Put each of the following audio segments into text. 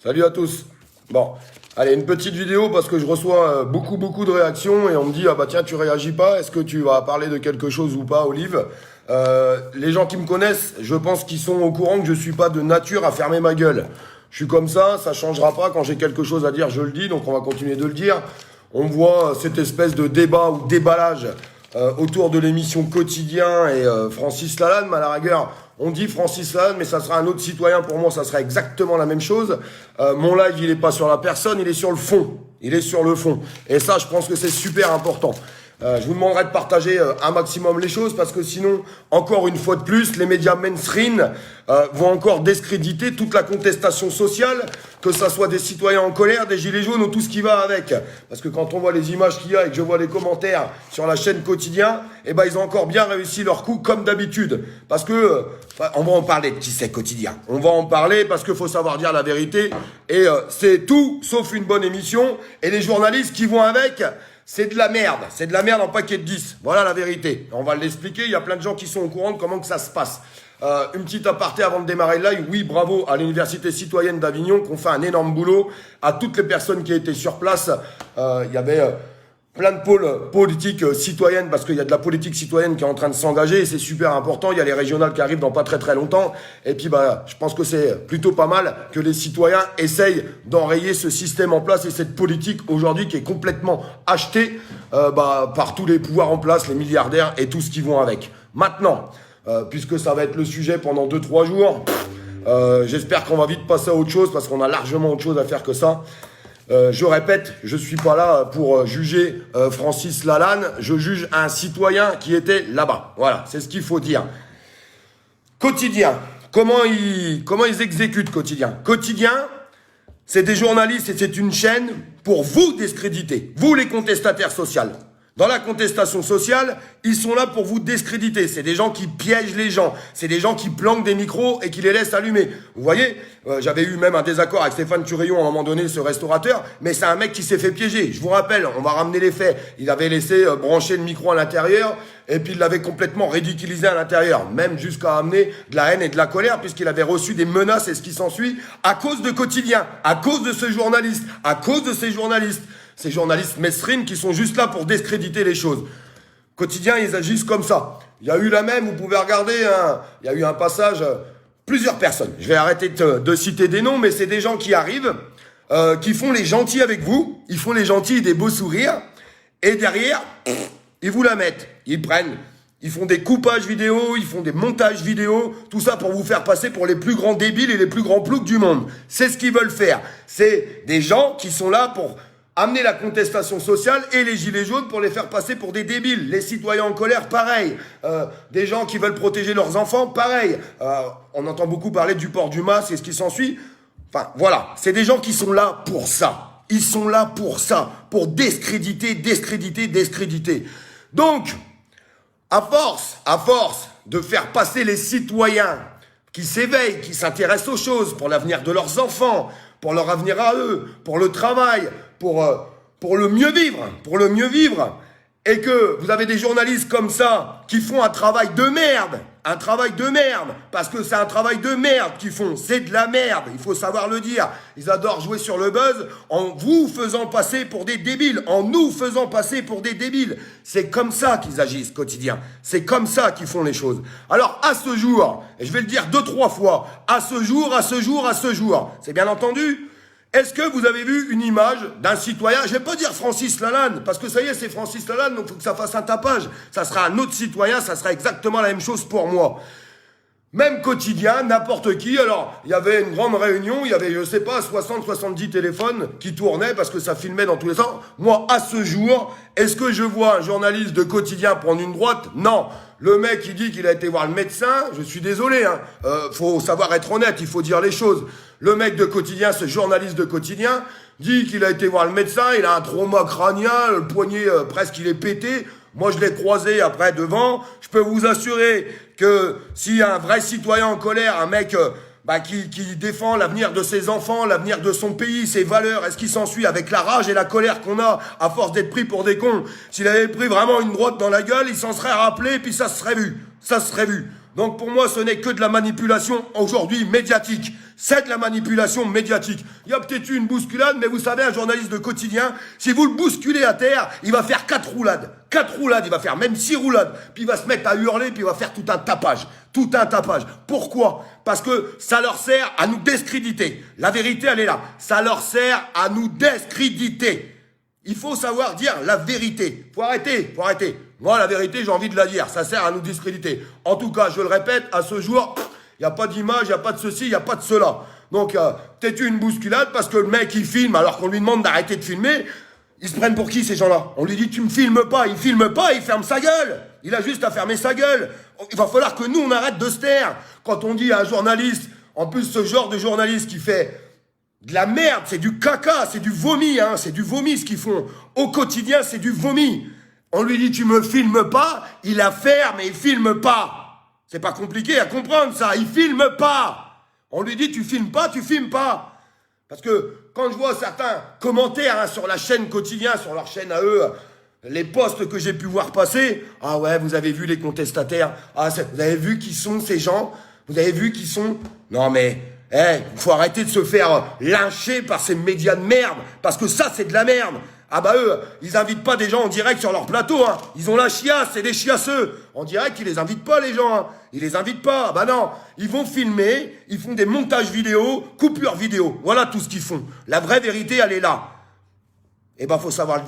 Salut à tous. Bon, allez, une petite vidéo parce que je reçois beaucoup de réactions et on me dit, ah bah tiens, tu réagis pas, est-ce que tu vas parler de quelque chose ou pas, Olive? Les gens qui me connaissent, je pense qu'ils sont au courant que je suis pas de nature à fermer ma gueule. Je suis comme ça changera pas. Quand j'ai quelque chose à dire, je le dis, donc on va continuer de le dire. On voit cette espèce de débat ou déballage autour de l'émission Quotidien et Francis Lalanne, mais à la rigueur, on dit Francis Lalanne, mais ça sera un autre citoyen. Pour moi, ça sera exactement la même chose. Mon live, il est pas sur la personne, il est sur le fond. Il est sur le fond. Et ça, je pense que c'est super important. Je vous demanderai de partager un maximum les choses parce que sinon, encore une fois de plus, les médias mainstream vont encore discréditer toute la contestation sociale, que ça soit des citoyens en colère, des gilets jaunes ou tout ce qui va avec. Parce que quand on voit les images qu'il y a et que je vois les commentaires sur la chaîne Quotidien, eh ben ils ont encore bien réussi leur coup comme d'habitude. Parce que on va en parler de qui c'est Quotidien. On va en parler parce qu'il faut savoir dire la vérité et c'est tout sauf une bonne émission et les journalistes qui vont avec. C'est de la merde en paquet de 10. Voilà la vérité. On va l'expliquer, il y a plein de gens qui sont au courant de comment que ça se passe. Une petite aparté avant de démarrer le live. Oui, bravo à l'Université citoyenne d'Avignon qui ont fait un énorme boulot. À toutes les personnes qui étaient sur place, il y avait plein de pôles politiques citoyennes parce qu'il y a de la politique citoyenne qui est en train de s'engager et c'est super important. Il y a les régionales qui arrivent dans pas très longtemps. Et puis je pense que c'est plutôt pas mal que les citoyens essayent d'enrayer ce système en place et cette politique aujourd'hui qui est complètement achetée par tous les pouvoirs en place, les milliardaires et tout ce qui vont avec. Maintenant, puisque ça va être le sujet pendant 2-3 jours, j'espère qu'on va vite passer à autre chose parce qu'on a largement autre chose à faire que ça. Je répète, je suis pas là pour juger Francis Lalanne, je juge un citoyen qui était là-bas. Voilà, c'est ce qu'il faut dire. Quotidien, comment ils exécutent Quotidien? Quotidien, c'est des journalistes et c'est une chaîne pour vous discréditer, vous les contestataires sociaux. Dans la contestation sociale, ils sont là pour vous discréditer. C'est des gens qui piègent les gens. C'est des gens qui planquent des micros et qui les laissent allumer. Vous voyez, j'avais eu même un désaccord avec Stéphane Turillon à un moment donné, ce restaurateur, mais c'est un mec qui s'est fait piéger. Je vous rappelle, on va ramener les faits. Il avait laissé brancher le micro à l'intérieur et puis il l'avait complètement ridiculisé à l'intérieur, même jusqu'à amener de la haine et de la colère puisqu'il avait reçu des menaces et ce qui s'ensuit à cause de Quotidien, à cause de ce journaliste, à cause de ces journalistes. Ces journalistes mainstream qui sont juste là pour discréditer les choses. Quotidien, ils agissent comme ça. Il y a eu la même, vous pouvez regarder, il y a eu un passage, plusieurs personnes. Je vais arrêter de citer des noms, mais c'est des gens qui arrivent, qui font les gentils avec vous, ils font les gentils et des beaux sourires, et derrière, ils vous la mettent. Ils prennent, ils font des coupages vidéo, ils font des montages vidéo, tout ça pour vous faire passer pour les plus grands débiles et les plus grands ploucs du monde. C'est ce qu'ils veulent faire. C'est des gens qui sont là pour amener la contestation sociale et les gilets jaunes pour les faire passer pour des débiles. Les citoyens en colère, pareil. Des gens qui veulent protéger leurs enfants, pareil. On entend beaucoup parler du port du masque et ce qui s'ensuit. Enfin, voilà. C'est des gens qui sont là pour ça. Ils sont là pour ça. Pour discréditer. Donc, à force de faire passer les citoyens qui s'éveillent, qui s'intéressent aux choses pour l'avenir de leurs enfants, pour leur avenir à eux, pour le travail, pour le mieux vivre, et que vous avez des journalistes comme ça qui font un travail de merde, parce que c'est un travail de merde qu'ils font, c'est de la merde, il faut savoir le dire. Ils adorent jouer sur le buzz en vous faisant passer pour des débiles, en nous faisant passer pour des débiles. C'est comme ça qu'ils agissent Quotidien, c'est comme ça qu'ils font les choses. Alors à ce jour, et je vais le dire 2-3 fois, à ce jour, c'est bien entendu. Est-ce que vous avez vu une image d'un citoyen, je vais pas dire Francis Lalanne, parce que ça y est, c'est Francis Lalanne, donc il faut que ça fasse un tapage. Ça sera un autre citoyen, ça sera exactement la même chose pour moi. Même Quotidien, n'importe qui. Alors, il y avait une grande réunion, il y avait, je sais pas, 60-70 téléphones qui tournaient parce que ça filmait dans tous les sens. Moi, à ce jour, est-ce que je vois un journaliste de Quotidien prendre une droite? Non. Le mec, il dit qu'il a été voir le médecin, je suis désolé, faut savoir être honnête, il faut dire les choses. Le mec de Quotidien, ce journaliste de Quotidien, dit qu'il a été voir le médecin, il a un trauma crânien, le poignet presque il est pété. Moi, je l'ai croisé après devant. Je peux vous assurer que s'il y a un vrai citoyen en colère, un mec qui défend l'avenir de ses enfants, l'avenir de son pays, ses valeurs, est-ce qu'il s'ensuit avec la rage et la colère qu'on a à force d'être pris pour des cons? S'il avait pris vraiment une droite dans la gueule, il s'en serait rappelé et puis ça se serait vu. Donc pour moi, ce n'est que de la manipulation aujourd'hui médiatique. C'est de la manipulation médiatique. Il y a peut-être eu une bousculade, mais vous savez, un journaliste de quotidien, si vous le bousculez à terre, il va faire 4 roulades. 4 roulades, il va faire même 6 roulades. Puis il va se mettre à hurler, puis il va faire tout un tapage. Tout un tapage. Pourquoi? Parce que ça leur sert à nous discréditer. La vérité, elle est là. Ça leur sert à nous discréditer. Il faut savoir dire la vérité. Faut arrêter. Moi, la vérité, j'ai envie de la dire. Ça sert à nous discréditer. En tout cas, je le répète, à ce jour, il n'y a pas d'image, il n'y a pas de ceci, il n'y a pas de cela. Donc, peut-être une bousculade parce que le mec, il filme alors qu'on lui demande d'arrêter de filmer. Ils se prennent pour qui, ces gens-là? On lui dit, tu me filmes pas. Il filme pas, il ferme sa gueule. Il a juste à fermer sa gueule. Il va falloir que nous, on arrête de se taire. Quand on dit à un journaliste, en plus, ce genre de journaliste qui fait de la merde, c'est du caca, c'est du vomi, hein, c'est du vomi ce qu'ils font. Au quotidien, c'est du vomi. On lui dit, tu me filmes pas, il la ferme et il filme pas. C'est pas compliqué à comprendre ça, il filme pas. On lui dit, tu filmes pas. Parce que quand je vois certains commentaires hein, sur la chaîne quotidien, sur leur chaîne à eux, les posts que j'ai pu voir passer, ah ouais, vous avez vu les contestataires, ah, vous avez vu qui sont ces gens, vous avez vu qui sont... Non mais... il faut arrêter de se faire lyncher par ces médias de merde, parce que ça, c'est de la merde. Ah bah eux, ils invitent pas des gens en direct sur leur plateau, hein. Ils ont la chiasse, c'est des chiasseux. En direct, ils les invitent pas, les gens, hein. Ils les invitent pas. Bah non, ils vont filmer, ils font des montages vidéo, coupures vidéo. Voilà tout ce qu'ils font. La vraie vérité, elle est là. Eh ben, faut savoir le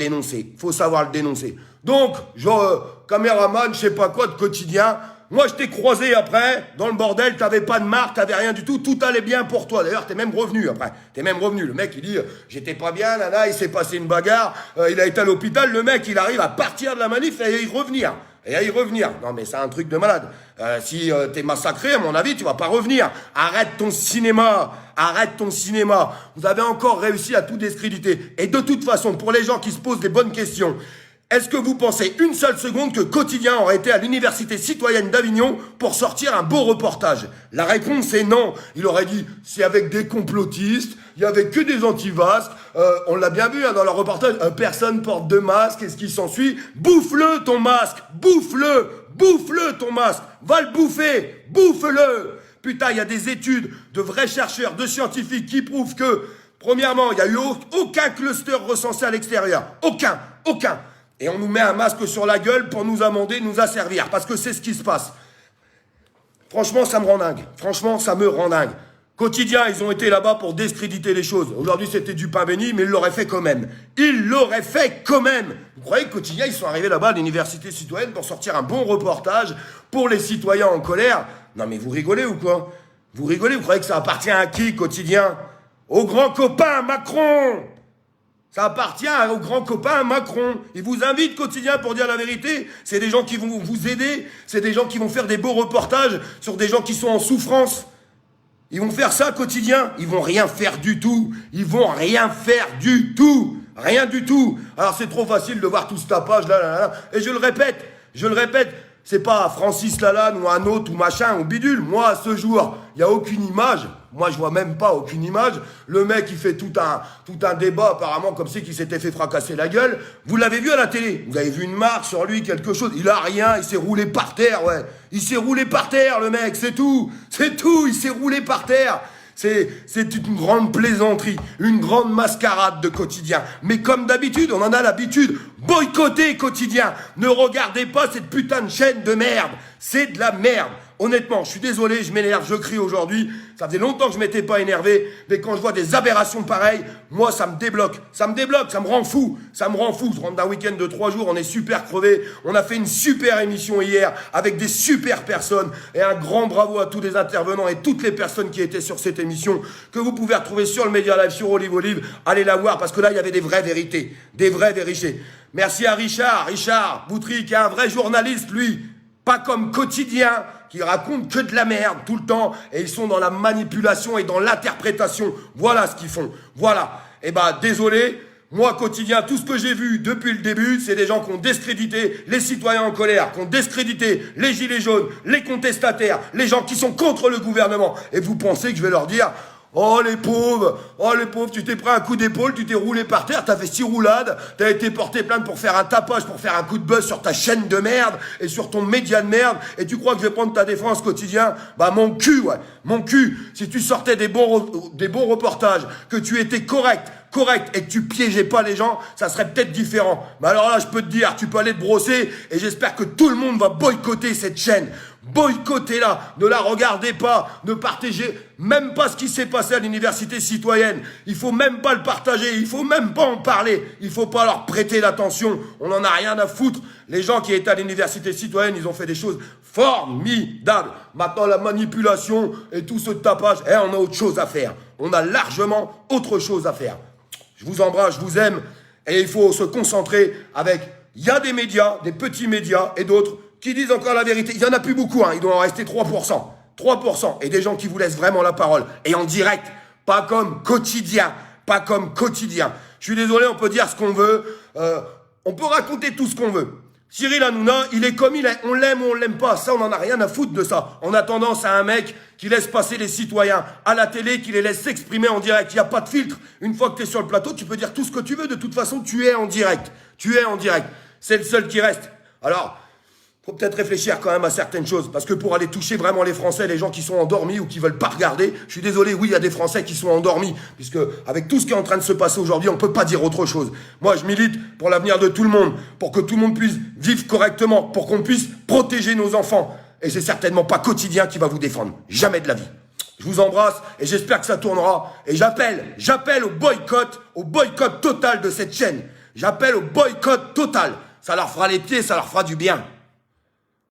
dénoncer. Donc, genre, caméraman, je sais pas quoi, de quotidien... Moi, je t'ai croisé après, dans le bordel, t'avais pas de marque, t'avais rien du tout allait bien pour toi. D'ailleurs, t'es même revenu après. Le mec, il dit, j'étais pas bien, nana, il s'est passé une bagarre, il a été à l'hôpital, le mec, il arrive à partir de la manif et à y revenir. Non, mais c'est un truc de malade. Si t'es massacré, à mon avis, tu vas pas revenir. Arrête ton cinéma. Vous avez encore réussi à tout discréditer. Et de toute façon, pour les gens qui se posent des bonnes questions, est-ce que vous pensez une seule seconde que Quotidien aurait été à l'Université citoyenne d'Avignon pour sortir un beau reportage? La réponse est non. Il aurait dit, c'est avec des complotistes, il y avait que des anti-vasques, on l'a bien vu hein, dans leur reportage, personne porte de masque, et ce qui s'ensuit, bouffe-le ton masque, bouffe-le ton masque, va le bouffer, bouffe-le. Putain, il y a des études de vrais chercheurs, de scientifiques qui prouvent que, premièrement, il n'y a eu aucun cluster recensé à l'extérieur, aucun. Et on nous met un masque sur la gueule pour nous amender, nous asservir. Parce que c'est ce qui se passe. Franchement, ça me rend dingue. Quotidien, ils ont été là-bas pour discréditer les choses. Aujourd'hui, c'était du pain béni, mais ils l'auraient fait quand même. Vous croyez que Quotidien, ils sont arrivés là-bas à l'Université citoyenne pour sortir un bon reportage pour les citoyens en colère? Non mais vous rigolez ou quoi? Vous croyez que ça appartient à qui, Quotidien? Au grand copain Macron! Ça appartient au grand copain Macron. Il vous invite Quotidien pour dire la vérité. C'est des gens qui vont vous aider. C'est des gens qui vont faire des beaux reportages sur des gens qui sont en souffrance. Ils vont faire ça Quotidien. Ils vont rien faire du tout. Rien du tout. Alors c'est trop facile de voir tout ce tapage là. Et je le répète. C'est pas Francis Lalanne ou un autre ou machin ou bidule. Moi, à ce jour, il n'y a aucune image. Moi, je vois même pas aucune image. Le mec, il fait tout un débat, apparemment, comme si qu'il s'était fait fracasser la gueule. Vous l'avez vu à la télé. Vous avez vu une marque sur lui, quelque chose. Il a rien, il s'est roulé par terre, ouais. Il s'est roulé par terre, le mec, c'est tout. Il s'est roulé par terre. C'est une grande plaisanterie, une grande mascarade de Quotidien. Mais comme d'habitude, on en a l'habitude. Boycottez Quotidien. Ne regardez pas cette putain de chaîne de merde. C'est de la merde. Honnêtement, je suis désolé, je m'énerve, je crie aujourd'hui. Ça faisait longtemps que je m'étais pas énervé. Mais quand je vois des aberrations pareilles, moi, ça me débloque. Ça me rend fou. Je rentre d'un week-end de 3 jours, on est super crevés. On a fait une super émission hier avec des super personnes. Et un grand bravo à tous les intervenants et toutes les personnes qui étaient sur cette émission que vous pouvez retrouver sur le Media Live, sur Olive Olive. Allez la voir parce que là, il y avait des vraies vérités. Merci à Richard Boutry, qui est un vrai journaliste, lui. Pas comme Quotidien, qui raconte que de la merde tout le temps, et ils sont dans la manipulation et dans l'interprétation. Voilà ce qu'ils font. Voilà. Eh ben, désolé. Moi, Quotidien, tout ce que j'ai vu depuis le début, c'est des gens qui ont discrédité les citoyens en colère, qui ont discrédité les gilets jaunes, les contestataires, les gens qui sont contre le gouvernement. Et vous pensez que je vais leur dire, Oh les pauvres, tu t'es pris un coup d'épaule, tu t'es roulé par terre, t'as fait 6 roulades, t'as été porté plainte pour faire un tapage, pour faire un coup de buzz sur ta chaîne de merde et sur ton média de merde, et tu crois que je vais prendre ta défense quotidien? Bah mon cul, ouais, mon cul. Si tu sortais des bons reportages, que tu étais correct, et que tu piégeais pas les gens, ça serait peut-être différent. Mais alors là, je peux te dire, tu peux aller te brosser, et j'espère que tout le monde va boycotter cette chaîne. Boycottez-la, ne la regardez pas, ne partagez même pas ce qui s'est passé à l'université citoyenne. Il faut même pas le partager, il faut même pas en parler, il faut pas leur prêter l'attention, on en a rien à foutre. Les gens qui étaient à l'université citoyenne, ils ont fait des choses formidables. Maintenant, la manipulation et tout ce tapage, on a autre chose à faire. On a largement autre chose à faire. Je vous embrasse, je vous aime, et il faut se concentrer avec, il y a des médias, des petits médias et d'autres qui disent encore la vérité. Il n'y en a plus beaucoup, il doit en rester 3%. 3%. Et des gens qui vous laissent vraiment la parole. Et en direct, pas comme quotidien. Je suis désolé, on peut dire ce qu'on veut. On peut raconter tout ce qu'on veut. Cyril Hanouna, il est comme il est. On l'aime ou on l'aime pas. Ça, on n'en a rien à foutre de ça. On a tendance à un mec qui laisse passer les citoyens à la télé, qui les laisse s'exprimer en direct. Il n'y a pas de filtre. Une fois que tu es sur le plateau, tu peux dire tout ce que tu veux. De toute façon, tu es en direct. C'est le seul qui reste. Alors, faut peut-être réfléchir quand même à certaines choses, parce que pour aller toucher vraiment les Français, les gens qui sont endormis ou qui veulent pas regarder, je suis désolé, oui, il y a des Français qui sont endormis, puisque avec tout ce qui est en train de se passer aujourd'hui, on peut pas dire autre chose. Moi, je milite pour l'avenir de tout le monde, pour que tout le monde puisse vivre correctement, pour qu'on puisse protéger nos enfants. Et c'est certainement pas Quotidien qui va vous défendre. Jamais de la vie. Je vous embrasse et j'espère que ça tournera. Et j'appelle au boycott total de cette chaîne. J'appelle au boycott total. Ça leur fera les pieds, ça leur fera du bien.